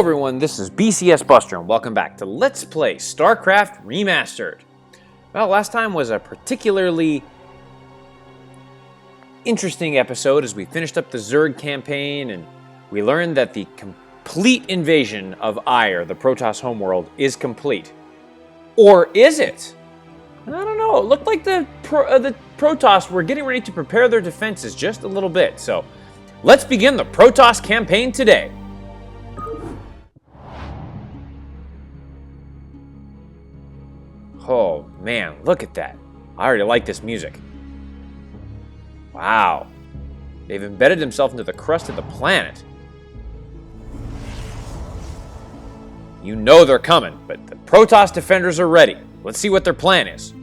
everyone, this is BCSBuster and welcome back to Let's Play Starcraft Remastered. Well, last time was a particularly interesting episode as we finished up the Zerg campaign and we learned that the complete invasion of Aiur, the Protoss homeworld, is complete. Or is it? I don't know. It looked like the Protoss were getting ready to prepare their defenses just a little bit. So let's begin the Protoss campaign today. Oh man, look at that. I already like this music. Wow. They've embedded themselves into the crust of the planet. You know they're coming, but the Protoss defenders are ready. Let's see what their plan is.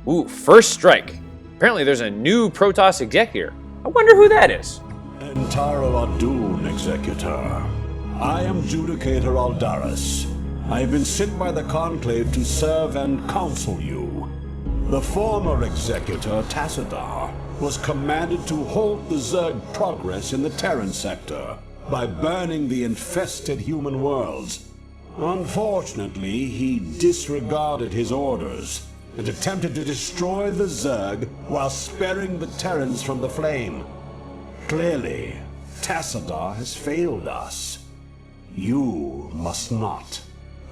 Ooh, first strike. Apparently there's a new Protoss executor. I wonder who that is. Entaro Adun, Executor. I am Judicator Aldaris. I have been sent by the Conclave to serve and counsel you. The former Executor, Tassadar, was commanded to halt the Zerg progress in the Terran sector by burning the infested human worlds. Unfortunately, he disregarded his orders and attempted to destroy the Zerg while sparing the Terrans from the flame. Clearly, Tassadar has failed us. You must not.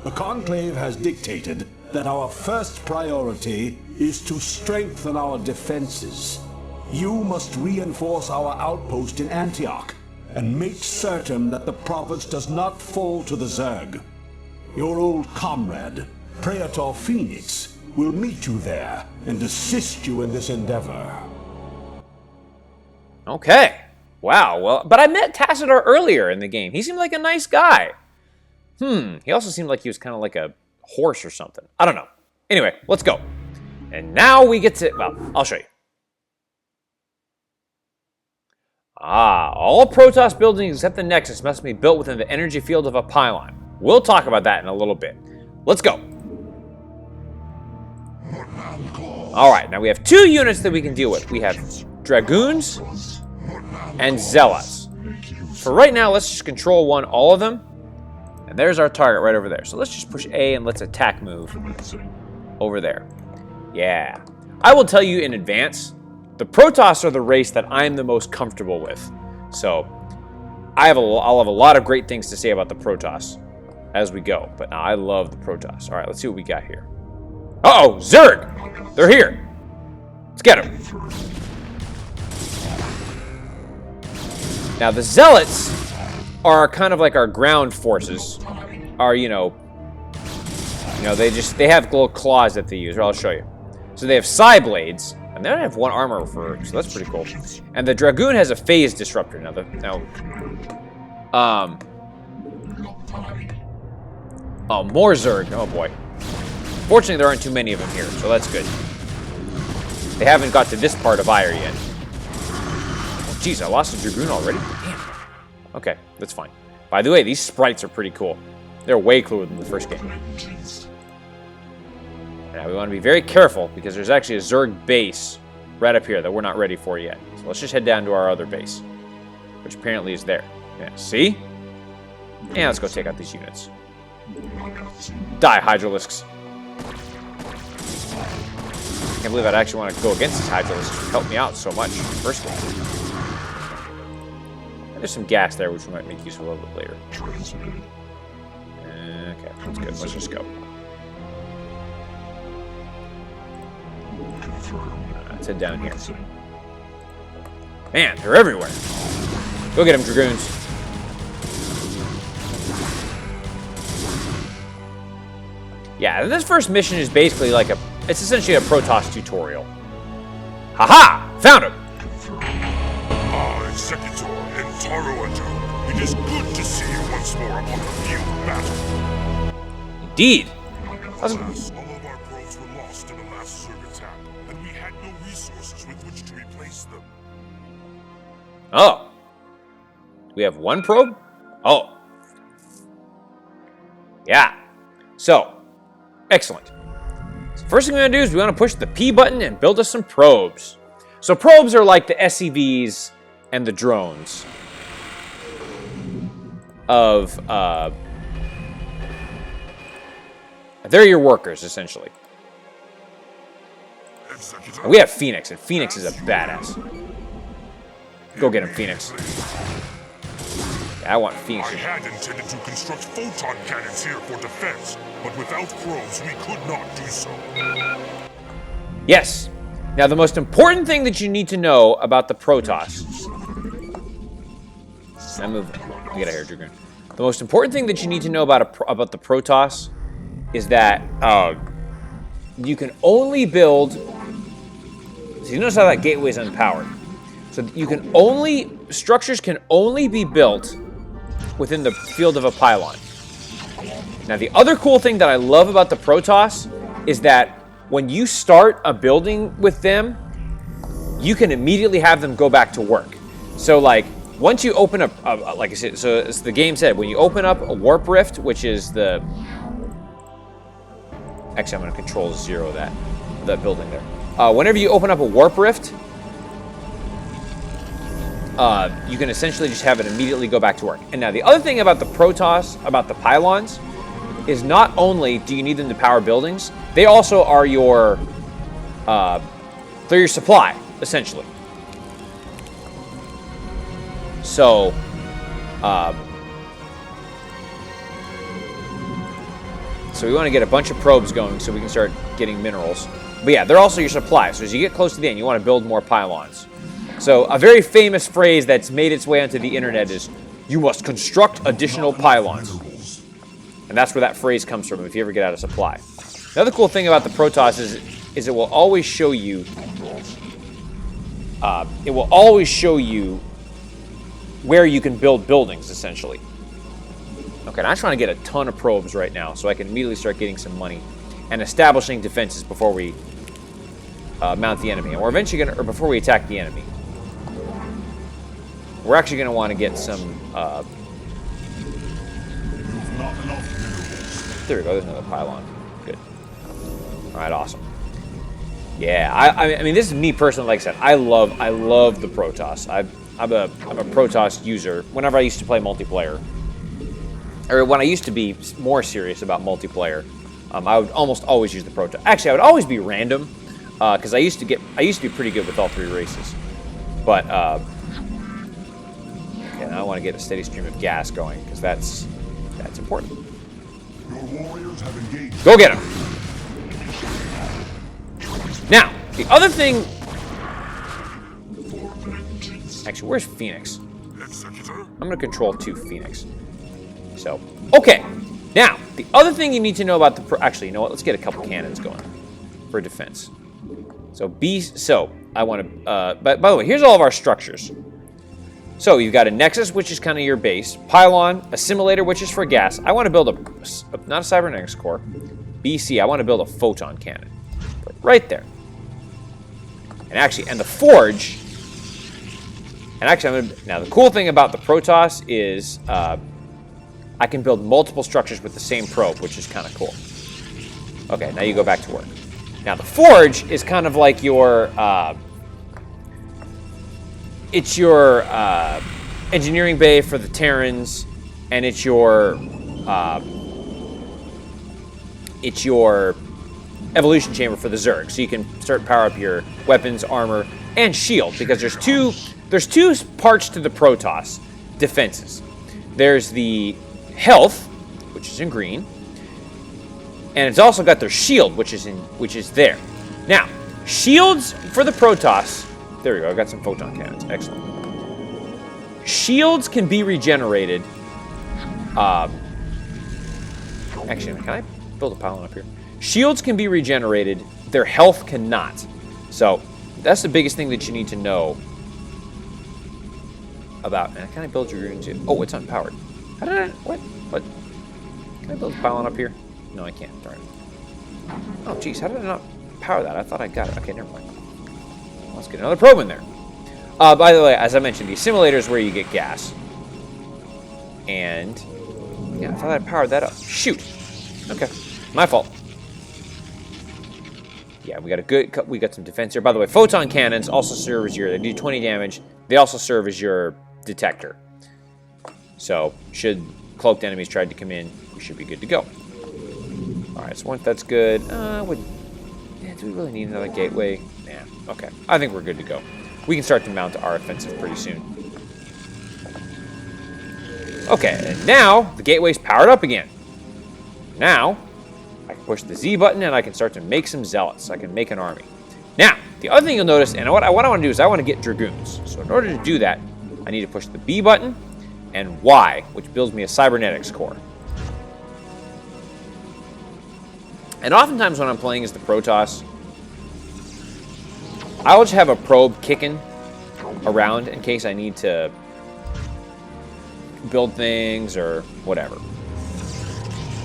The Conclave has dictated that our first priority is to strengthen our defenses. You must reinforce our outpost in Antioch and make certain that the province does not fall to the Zerg. Your old comrade, Praetor Phoenix, will meet you there and assist you in this endeavor. Okay. Wow, well, but I met Tassadar earlier in the game. He seemed like a nice guy. He also seemed like he was kind of like a horse or something. I don't know. Anyway, let's go. And now we get to, well, I'll show you. All Protoss buildings except the Nexus must be built within the energy field of a pylon. We'll talk about that in a little bit. Let's go. Alright, now we have two units that we can deal with. We have Dragoons and Zealots. For right now, let's just control all of them. And there's our target right over there. So let's just push A and let's attack move over there. Yeah. I will tell you in advance, the Protoss are the race that I'm the most comfortable with. So I'll have a lot of great things to say about the Protoss as we go. But now I love the Protoss. All right, let's see what we got here. Uh-oh, Zerg! They're here. Let's get them. Now the Zealots are kind of like our ground forces. Are, they have little claws that they use. Or I'll show you. So they have Psy Blades, and they only have one armor so that's pretty cool. And the Dragoon has a phase disruptor. More Zerg. Oh boy. Fortunately, there aren't too many of them here, so that's good. They haven't got to this part of Aiur yet. Oh, jeez, I lost a Dragoon already? Damn. Okay, that's fine. By the way, these sprites are pretty cool. They're way cooler than the first game. Now, we want to be very careful, because there's actually a Zerg base right up here that we're not ready for yet. So let's just head down to our other base, which apparently is there. Yeah, see? And let's go take out these units. Die, Hydralisks. I can't believe I'd actually want to go against these Hydralisks. It helped me out so much in the first game. There's some gas there, which we might make use of a little bit later. Okay, that's good. Let's just go. Let's head down here. Man, they're everywhere. Go get them, Dragoons. Yeah, this first mission is basically it's essentially a Protoss tutorial. Haha! Found him! Executor Entaro Adun, it is good to see you once more upon the field of battle. Indeed. All of our probes were lost in the last Zerg attack, and we had no resources with which to replace them. Oh. We have one probe? Oh. Yeah. So, excellent. So first thing we're going to do is we want to push the P button and build us some probes. So probes are like the SCVs and the drones. of... they're your workers, essentially. And we have Phoenix, and Phoenix is a badass. Go get him, Phoenix. Yeah, I want Phoenix. I had intended to construct photon cannons here for defense, but without probes, we could not do so. Yes. Now, the most important thing that you need to know about the Protoss... I'm moving. Get out of here, Dragoon. The most important thing that you need to know about the Protoss is that you can only build... So you notice how that gateway is unpowered. So you can only... Structures can only be built within the field of a pylon. Now, the other cool thing that I love about the Protoss is that when you start a building with them, you can immediately have them go back to work. So, like, once you open up, like I said, so as the game said, when you open up a warp rift, which is the... Actually, I'm going to control 0 that building there. Whenever you open up a warp rift, you can essentially just have it immediately go back to work. And now the other thing about the Protoss, about the pylons, is not only do you need them to power buildings, they also are your, they're your supply, essentially. So, so we want to get a bunch of probes going so we can start getting minerals. But yeah, they're also your supply. So as you get close to the end, you want to build more pylons. So a very famous phrase that's made its way onto the internet is, you must construct additional pylons. And that's where that phrase comes from if you ever get out of supply. Another cool thing about the Protoss is it will always show you, where you can build buildings, essentially. Okay, now I'm trying to get a ton of probes right now so I can immediately start getting some money and establishing defenses before we mount the enemy. And we're eventually going to, or before we attack the enemy. We're actually going to want to get some... there we go, there's another pylon. Good. Alright, awesome. Yeah, I mean, this is me personally, like I said, I love the Protoss. I'm a Protoss user. Whenever I used to play multiplayer, or when I used to be more serious about multiplayer, I would almost always use the Protoss. Actually, I would always be random, because I used to be pretty good with all 3 races. But okay, now I want to get a steady stream of gas going, because that's important. Your warriors have engaged. Go get him. Now, the other thing. Actually, where's Phoenix? I'm going to control 2 Phoenix. So, okay. Now, the other thing you need to know about the... Actually, you know what? Let's get a couple cannons going for defense. So, I want to... by the way, here's all of our structures. So, you've got a Nexus, which is kind of your base. Pylon, a Simulator, which is for gas. I want to build not a Cybernetics core. BC, I want to build a photon cannon. Right there. And actually, and the Forge... And actually, now the cool thing about the Protoss is I can build multiple structures with the same probe, which is kind of cool. Okay, now you go back to work. Now the Forge is kind of like your, it's your engineering bay for the Terrans, and it's your evolution chamber for the Zerg, so you can start to power up your weapons, armor, and shield, because there's two parts to the Protoss defenses. There's the health, which is in green, and it's also got their shield, which is there. Now, shields for the Protoss. There we go. I got some photon cannons. Excellent. Shields can be regenerated. Actually, can I build a pylon up here? Shields can be regenerated. Their health cannot. So that's the biggest thing that you need to know about. And can I build your runes? Oh, it's unpowered. How did I? What? Can I build a pylon up here? No, I can't. Darn it. Oh, geez. How did I not power that? I thought I got it. Okay, never mind. Let's get another probe in there. By the way, as I mentioned, the simulator is where you get gas. And yeah, I thought I powered that up. Shoot. Okay, my fault. Yeah, we got some defense here. By the way, photon cannons also serve as they do 20 damage. They also serve as your detector. So, should cloaked enemies tried to come in, we should be good to go. Alright, so once that's good, do we really need another gateway? Nah, okay. I think we're good to go. We can start to mount our offensive pretty soon. Okay, and now the gateway's powered up again. Now, I can push the Z button and I can start to make some zealots. I can make an army. Now, the other thing you'll notice, and what I want to do is I want to get dragoons. So in order to do that, I need to push the B button and Y, which builds me a cybernetics core. And oftentimes when I'm playing as the Protoss, I'll just have a probe kicking around in case I need to build things or whatever.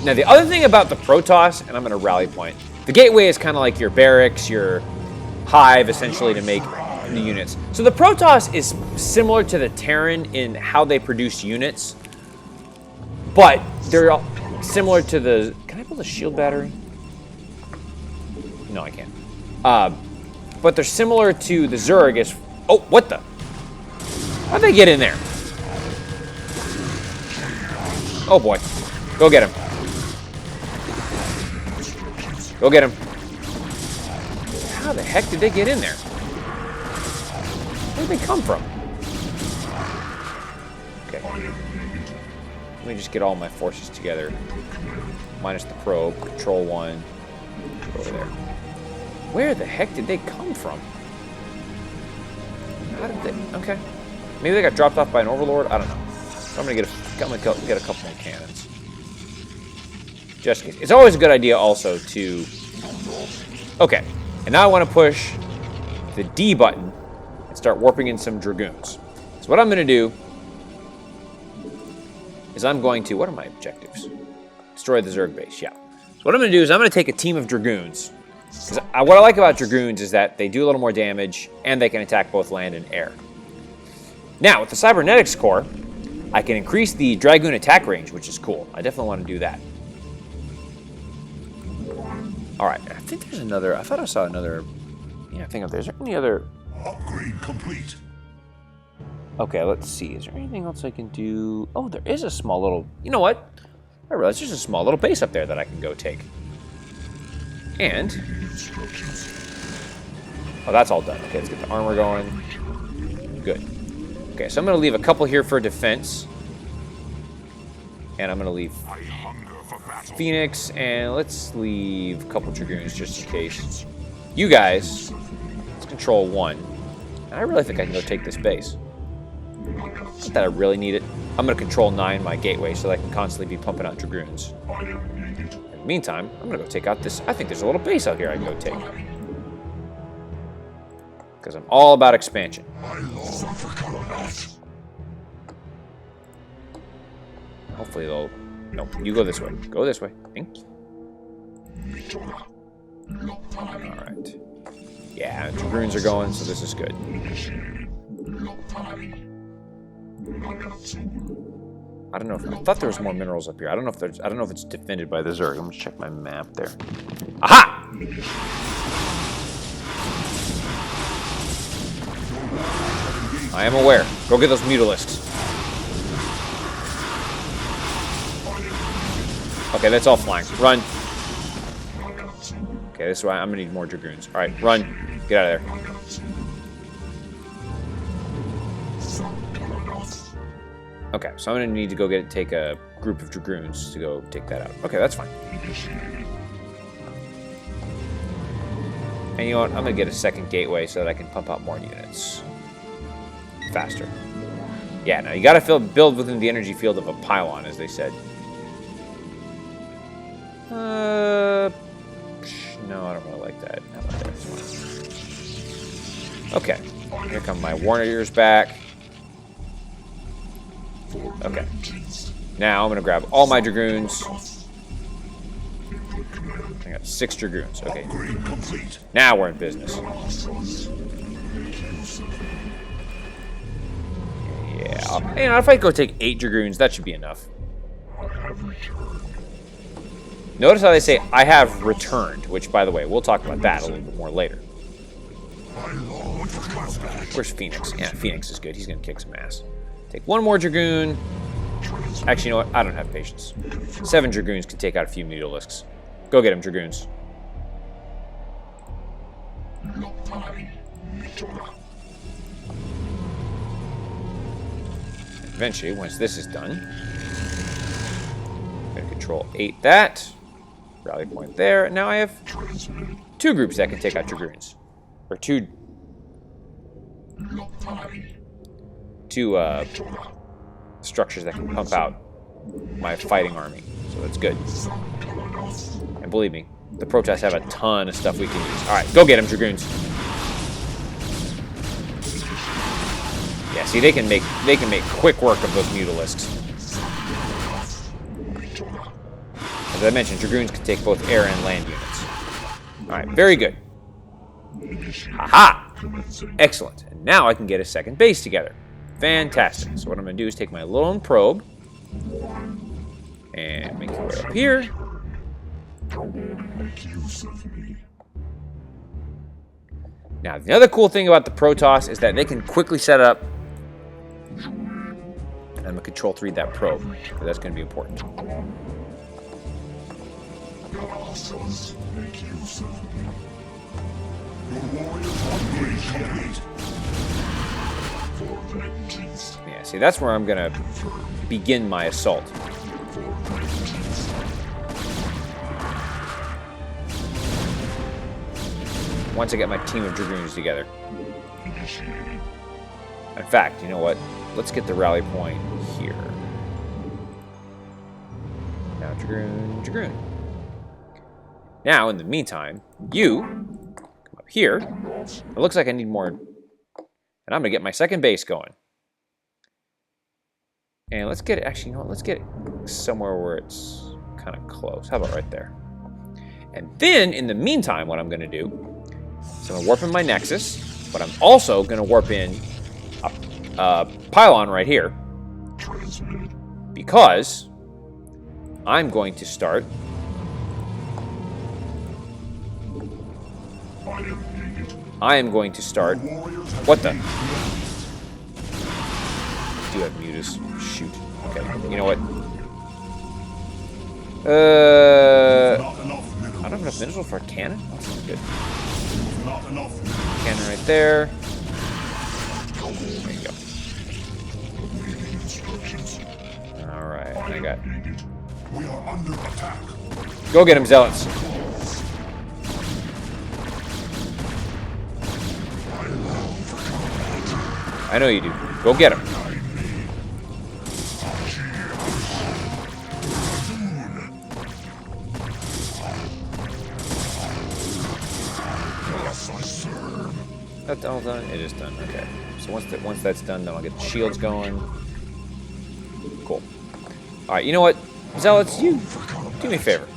Now, the other thing about the Protoss, and I'm going to rally point, the gateway is kind of like your barracks, your hive, essentially, to make the units. So the Protoss is similar to the Terran in how they produce units, but they're similar to the... Can I build a shield battery? No, I can't. But they're similar to the Zerg as... Oh, what the? How'd they get in there? Oh, boy. Go get him. Go get him. How the heck did they get in there? Where'd they come from? Okay. Let me just get all my forces together. Minus the probe. Control 1. Over there. Where the heck did they come from? How did they... Okay. Maybe they got dropped off by an overlord? I don't know. So I'm gonna get a couple more cannons. Just in case. It's always a good idea also to... Okay. And now I want to push the D button and start warping in some dragoons. So what I'm going to do is I'm going to... What are my objectives? Destroy the Zerg base. Yeah. So what I'm going to do is I'm going to take a team of dragoons. Because what I like about dragoons is that they do a little more damage and they can attack both land and air. Now, with the cybernetics core, I can increase the dragoon attack range, which is cool. I definitely want to do that. Alright, I think there's another... I thought I saw another... Yeah, I think... Is there any other... Upgrade complete. Okay, let's see. Is there anything else I can do? Oh, there is a small little... You know what? I realized there's a small little base up there that I can go take. And... Oh, that's all done. Okay, let's get the armor going. Good. Okay, so I'm going to leave a couple here for defense. And I'm going to leave Phoenix, and let's leave a couple dragoons just in case. You guys, let's control 1. And I really think I can go take this base. Not that I really need it. I'm going to control 9 my gateway so that I can constantly be pumping out dragoons. In the meantime, I'm going to go take out this. I think there's a little base out here I can go take. Because I'm all about expansion. Hopefully they'll... No, you go this way. Go this way. Thank you. Alright. Yeah, dragoons are going, so this is good. I don't know if... I thought there was more minerals up here. I don't know if there's... I don't know if it's defended by the Zerg. I'm gonna check my map there. Aha! I am aware. Go get those mutalisks. Okay, that's all flying. Run. Okay, this is why I'm gonna need more dragoons. All right, run. Get out of there. Okay, so I'm gonna need to go take a group of dragoons to go take that out. Okay, that's fine. And you know what? I'm gonna get a second gateway so that I can pump out more units faster. Yeah, now you gotta build within the energy field of a pylon, as they said. No, I don't really like that. How about that? Okay, here come my warriors back. Okay, now I'm gonna grab all my dragoons. I got 6 dragoons. Okay, now we're in business. Yeah, you know, if I go take 8 dragoons, that should be enough. Notice how they say, I have returned, which, by the way, we'll talk about that a little bit more later. Where's Phoenix? Yeah, Phoenix is good. He's going to kick some ass. Take 1 more dragoon. Actually, you know what? I don't have patience. 7 Dragoons can take out a few Mutalisks. Go get them, Dragoons. Eventually, once this is done, I'm going to control 8 that. Rally point there. And now I have 2 groups that can take out Dragoons. Or 2 structures that can pump out my fighting army. So that's good. And believe me, the Protoss have a ton of stuff we can use. Alright, go get them, Dragoons. Yeah, see, they can make quick work of those Mutalisks. As I mentioned, Dragoons can take both air and land units. Alright, very good. Aha! Excellent. And now I can get a second base together. Fantastic. So what I'm going to do is take my lone probe and make it way up here. Now, the other cool thing about the Protoss is that they can quickly set up. I'm going to control 3 that probe, because that's going to be important. Yeah, see, that's where I'm going to begin my assault. Once I get my team of Dragoons together. In fact, you know what? Let's get the rally point here. Now, Dragoon, Dragoon. Now, in the meantime, you come up here. It looks like I need more. And I'm going to get my second base going. And let's get it, actually, you know what? Let's get it somewhere where it's kind of close. How about right there? And then, in the meantime, what I'm going to do is I'm going to warp in my Nexus, but I'm also going to warp in a pylon right here. Because I'm going to start what the? Do have mutas. Shoot. Okay, you know what? I don't have enough minerals for a cannon? That's not good. Cannon right there. There you go. Alright, I got. We are under attack. Go get him, Zealots. I know you do. Go get him. That's all done? It is done. Okay. So once that's done, then I'll get the shields going. Cool. Alright, you know what? Zealots, you do me a favor.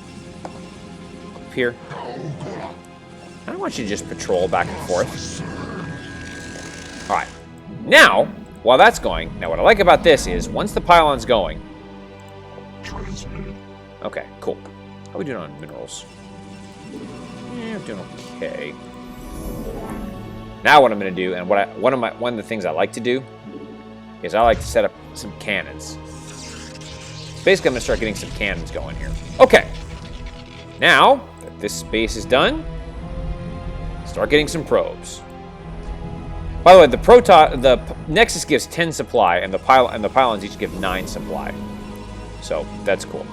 Up here. I don't want you to just patrol back and forth. Alright. Now, while that's going, now what I like about this is, once the pylon's going... Okay, cool. How are we doing on minerals? Yeah, I'm doing okay. Now what I'm going to do, and one of the things I like to do, is I like to set up some cannons. Basically, I'm going to start getting some cannons going here. Okay. Now that this base is done, start getting some probes. By the way, the Nexus gives 10 supply, and the pylons each give 9 supply. So that's cool.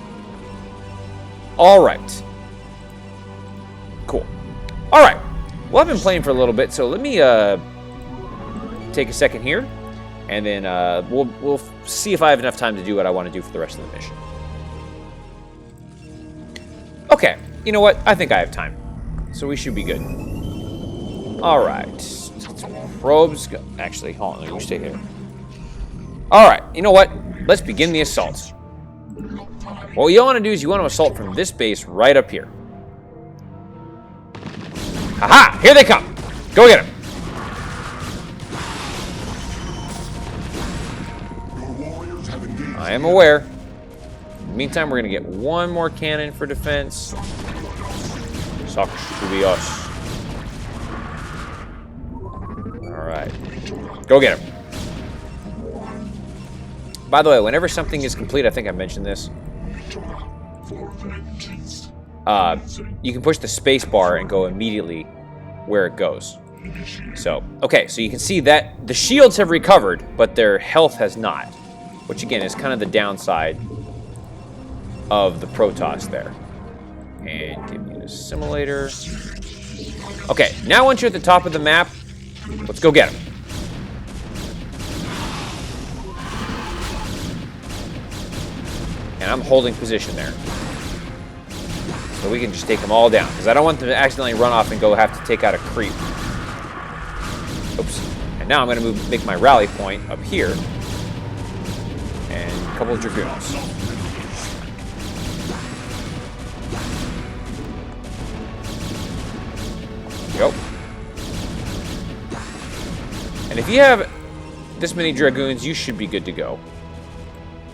All right. Cool. All right. Well, I've been playing for a little bit, so let me take a second here, and then we'll see if I have enough time to do what I want to do for the rest of the mission. Okay, you know what? I think I have time, so we should be good. All right. Probes. Actually, hold on. Let me stay here. All right. You know what? Let's begin the assault. What you want to do is you want to assault from this base right up here. Aha! Here they come! Go get them! I am aware. In the meantime, we're going to get one more cannon for defense. Sucks to be us. Alright. Go get him. By the way, whenever something is complete, I think I mentioned this. You can push the space bar and go immediately where it goes. So, okay, so you can see that the shields have recovered, but their health has not. Which, again, is kind of the downside of the Protoss there. And give me the simulator. Okay, now once you're at the top of the map, let's go get them. And I'm holding position there. So we can just take them all down. Because I don't want them to accidentally run off and go have to take out a creep. Oops. And now I'm going to make my rally point up here. And a couple of Dragoons. Go. And if you have this many Dragoons, you should be good to go.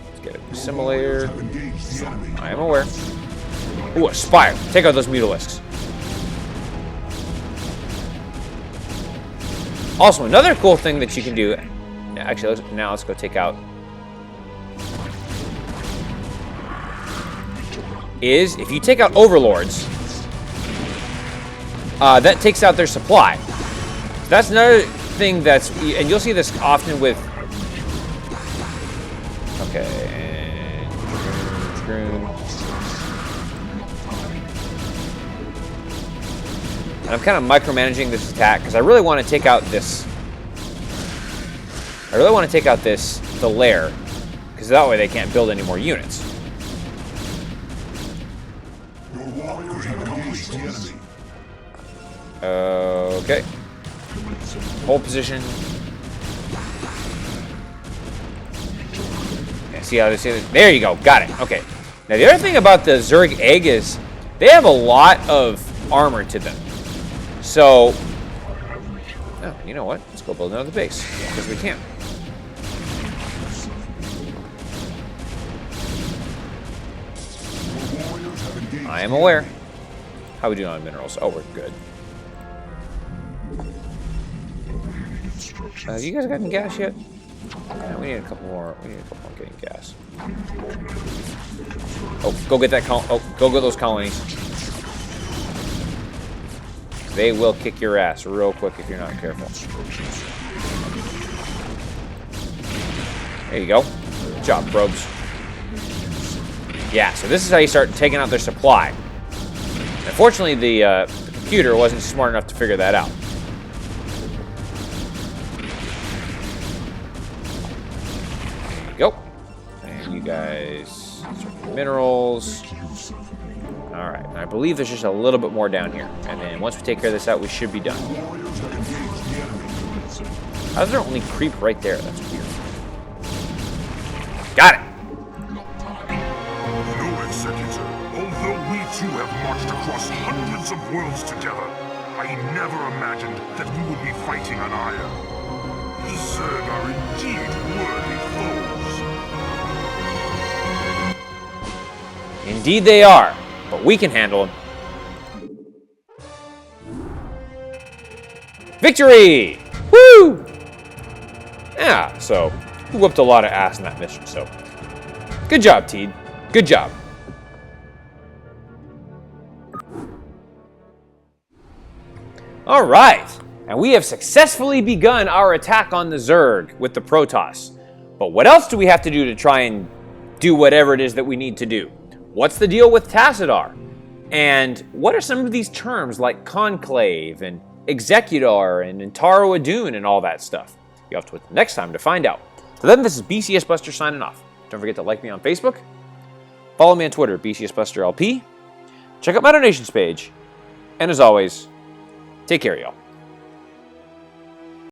Let's get a simulator. I am aware. Ooh, a Spire. Take out those Mutalisks. Also, another cool thing that you can do... Actually, let's go take out... is, if you take out Overlords, that takes out their supply. So that's another thing that's... And you'll see this often with... Okay, and... Dragoon. And I'm kind of micromanaging this attack, because I really want to take out this... the lair, because that way they can't build any more units. Okay. Hold position. Yeah, see how they say that? There you go. Got it. Okay. Now the other thing about the Zerg egg is they have a lot of armor to them. So, oh, you know what? Let's go build another base because we can. I am aware. How are we doing on minerals? Oh, we're good. You guys got any gas yet? Yeah, we need a couple more. We need a couple more getting gas. Oh, go get that. Go get those colonies. They will kick your ass real quick if you're not careful. There you go. Good job, probes. Yeah, so this is how you start taking out their supply. Unfortunately, the computer wasn't smart enough to figure that out. There you go. And you guys, minerals. All right, I believe there's just a little bit more down here. And then once we take care of this out, we should be done. How's there only creep right there? That's weird. Got it. Executor, although we too have marched across hundreds of worlds together, I never imagined that we would be fighting on Aiur. The Zerg are indeed worthy foes. Indeed they are, but we can handle them. Victory! Woo! Yeah, so we whooped a lot of ass in that mission, so good job, Teed. Good job. All right, and we have successfully begun our attack on the Zerg with the Protoss. But what else do we have to do to try and do whatever it is that we need to do? What's the deal with Tassadar? And what are some of these terms like Conclave and Executor and Intaro Adun and all that stuff? You have to wait the next time to find out. So then, this is BCSBuster signing off. Don't forget to like me on Facebook. Follow me on Twitter, BCSBusterLP. Check out my donations page. And as always, take care, y'all.